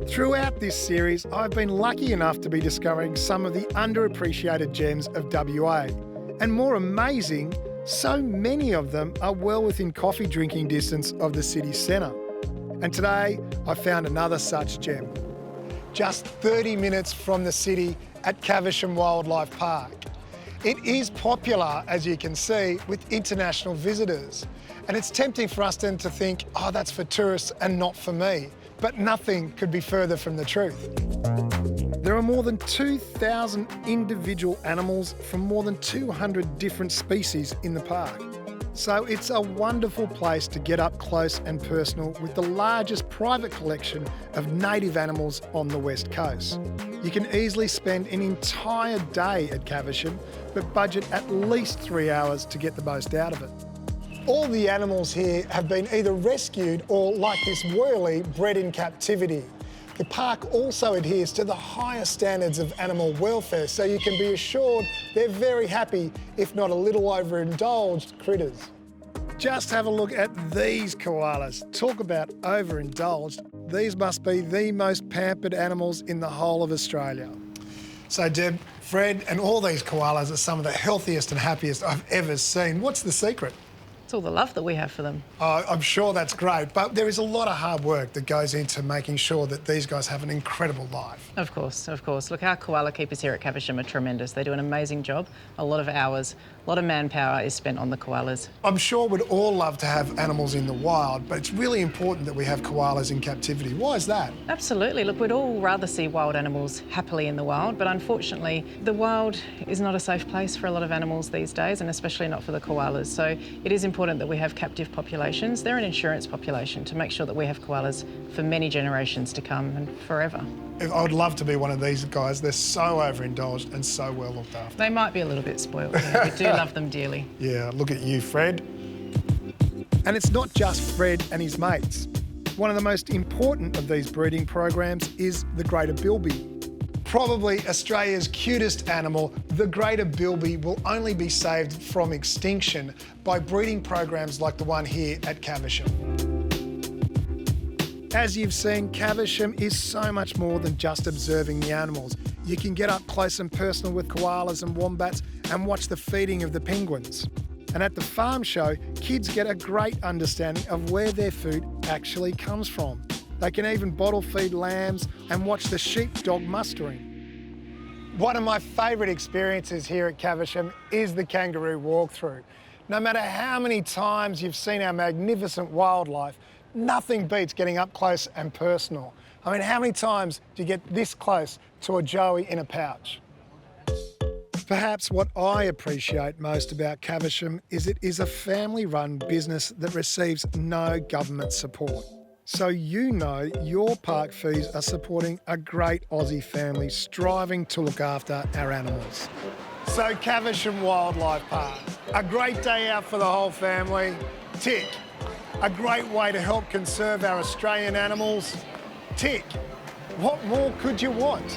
Throughout this series, I've been lucky enough to be discovering some of the underappreciated gems of WA. And more amazing, so many of them are well within coffee drinking distance of the city centre. And today, I found another such gem. Just 30 minutes from the city at Caversham Wildlife Park. It is popular, as you can see, with international visitors. And it's tempting for us then to think, oh, that's for tourists and not for me. But nothing could be further from the truth. There are more than 2,000 individual animals from more than 200 different species in the park. So it's a wonderful place to get up close and personal with the largest private collection of native animals on the West Coast. You can easily spend an entire day at Caversham, but budget at least 3 hours to get the most out of it. All the animals here have been either rescued or, like this whirly, bred in captivity. The park also adheres to the highest standards of animal welfare, so you can be assured they're very happy, if not a little overindulged critters. Just have a look at these koalas. Talk about overindulged. These must be the most pampered animals in the whole of Australia. So Deb, Fred and all these koalas are some of the healthiest and happiest I've ever seen. What's the secret? It's all the love that we have for them. Oh, I'm sure that's great, but there is a lot of hard work that goes into making sure that these guys have an incredible life. Of course, of course. Look, our koala keepers here at Caversham are tremendous. They do an amazing job. A lot of hours, a lot of manpower is spent on the koalas. I'm sure we'd all love to have animals in the wild, but it's really important that we have koalas in captivity. Why is that? Absolutely. Look, we'd all rather see wild animals happily in the wild, but unfortunately, the wild is not a safe place for a lot of animals these days, and especially not for the koalas. So it is important that we have captive populations. They're an insurance population to make sure that we have koalas for many generations to come and forever. I would love to be one of these guys. They're so overindulged and so well looked after. They might be a little bit spoiled. Yeah. We do love them dearly. Yeah, look at you, Fred. And it's not just Fred and his mates. One of the most important of these breeding programs is the greater bilby. Probably Australia's cutest animal, the greater bilby will only be saved from extinction by breeding programs like the one here at Caversham. As you've seen, Caversham is so much more than just observing the animals. You can get up close and personal with koalas and wombats and watch the feeding of the penguins. And at the farm show, kids get a great understanding of where their food actually comes from. They can even bottle feed lambs and watch the sheepdog mustering. One of my favourite experiences here at Caversham is the kangaroo walkthrough. No matter how many times you've seen our magnificent wildlife, nothing beats getting up close and personal. I mean, how many times do you get this close to a joey in a pouch? Perhaps what I appreciate most about Caversham is it is a family-run business that receives no government support. So you know your park fees are supporting a great Aussie family striving to look after our animals. So Caversham Wildlife Park, a great day out for the whole family. Tick. A great way to help conserve our Australian animals. Tick. What more could you want?